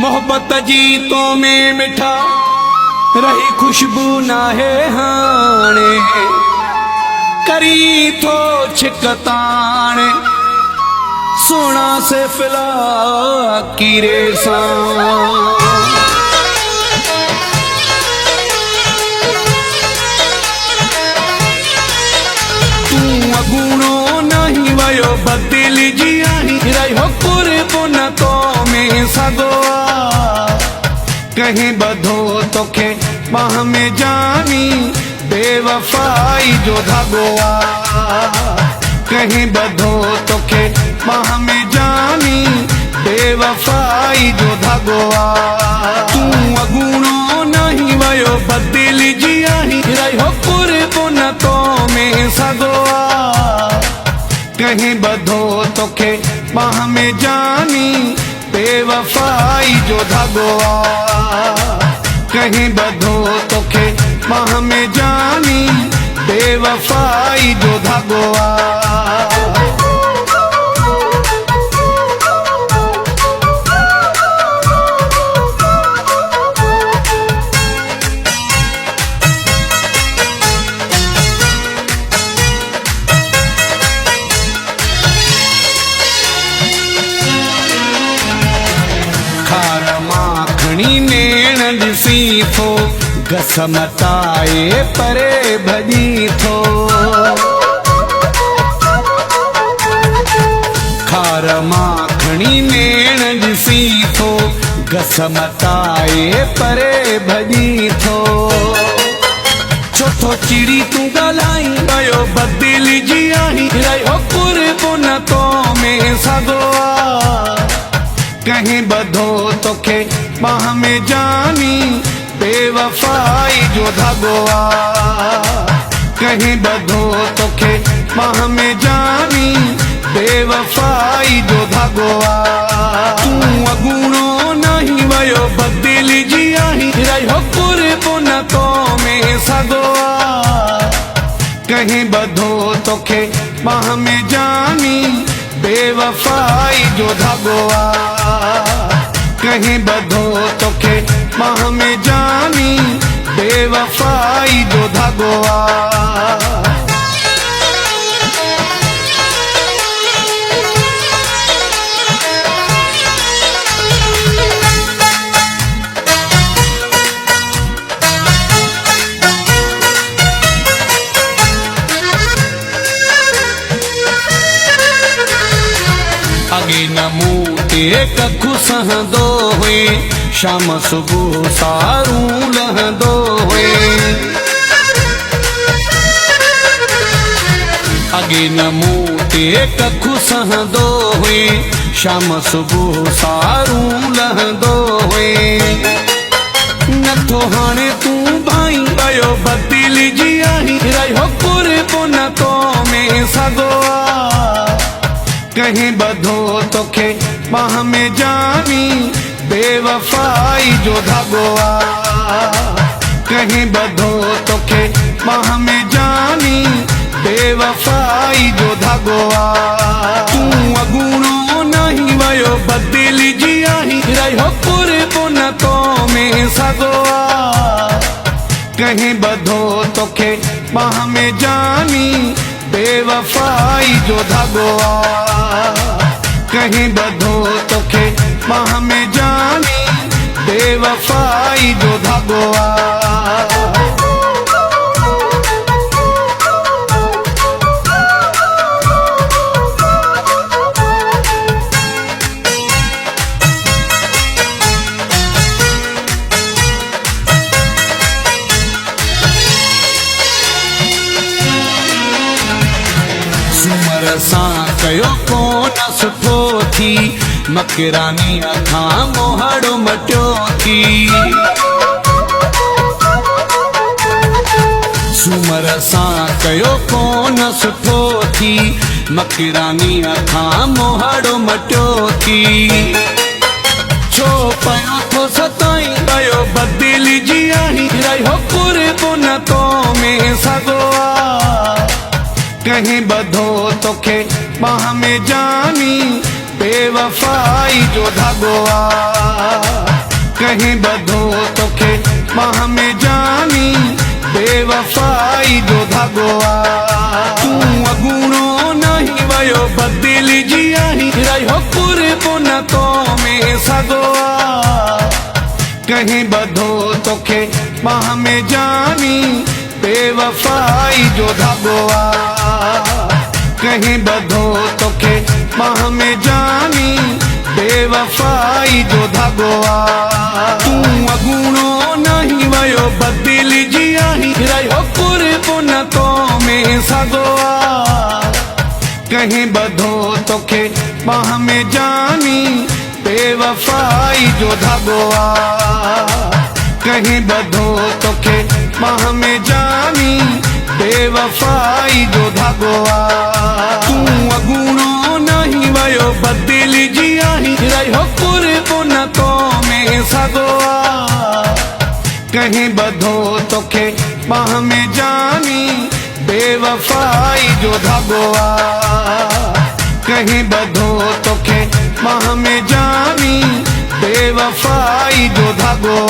मोहब्बत जीतों में मिठा रही खुशबू ना है हाणे करी थो छिकताणे सोना से फिला कीरे सां अगूणो नहीं वयो बदिलजी आही रहियो कुर्बन तो में सगोआ कहीं बधो तोखे बाह में जानी बेवफाई जो धागोआ कहीं बधो तोखे बाह में जानी बेवफाई जो धागोआ तू अगूणो नहीं वयो बदिलजी आही रहियो कुर्बन तो में सगोआ कहीं बधो तोखे बाह में जानी बेवफाई जो धागोआ कहीं बधो तोखे बाह में जानी बेवफाई जो धागोआ नेण ॾिसी थो घसमताए परे भॼी थो खार माखणी नेण ॾिसी थो घसमताए परे भॼी थो छो थो चिड़ी तूं ॻाल्हाई वियो बदिलजी आही रहियो कुर्बन तो में सगोआ कहीं बधो तोखे बाह में जानी बेवफाई जो धागोआ कहीं बधो तोखे बाह में जानी बेवफाई जो धागोआ तू अगूणो नहीं वयो बदिलजी आही रहियो कुर्बन तो में सगोआ कहीं बधो तोखे बाह में जानी बेवफाई जो धागोआ कहीं बधो तोखे बाह में जानी बेवफाई जो धागोआ अगे न मूं ते कखु सहंदो हुए शाम सुबुह सारूं लहंदो हुए अगे न मूं ते कखु सहंदो हुए शाम सुबुह सारूं लहंदो हुए नथो हाणे तूं भाई वयो बदिलजी आही रहियो कुर्बन तो में सगोआ कहीं बधो तोखे बाह में जानी बेवफाई जो धागोआ कहीं बधो तोखे बाह में जानी बेवफाई जो धागोआ तू अगूणो नहीं वयो बदिलजी आही रहियो कुर्बन तो में सगोआ कहीं बधो तोखे बाह में जानी बेवफाई जो धागोआ कहीं बधो तोखे बाह में जानी बेवफाई जो धागोआ सुमर सां कयो कोन सुठो थी मकरानी अखां मोहड़ो मटियो थी सुमर सां कयो कोन सुठो थी मकरानी अखां मोहड़ो मटियो थी छो पयो थो सताई वियो बदिलजी आही रहियो कुर्बन तो में सगोआ कहीं बधो तोखे बाह में जानी बेवफाई जो धागोआ कहीं बधो तोखे बाह में जानी बेवफाई जो धागो तू अगूणो नहीं वयो बदिलजी आहीं रहियो कुर्बो न तो में सगो कहीं बधो तोखे बाह में जानी बेवफाई जो धागो कहीं बधो तोखे बाह में जानी बेवफाई जो धागो तू अगूणो नहीं वयो बदिलजी आहीं रहियो कुर्बो न तो में सगो कहीं बधो तोखे बाह में जानी बेवफाई जो धागो कहीं बधो तोखे बाह में जानी बेवफाई जो धागो तू अगूणो नहीं वयो बदिलजी आहीं रहियो कुर्बो न तो में सगो कहीं बधो तोखे बाह में जानी बेवफाई जो धागो कहीं बधो तोखे बाह में जानी बेवफाई जो धागो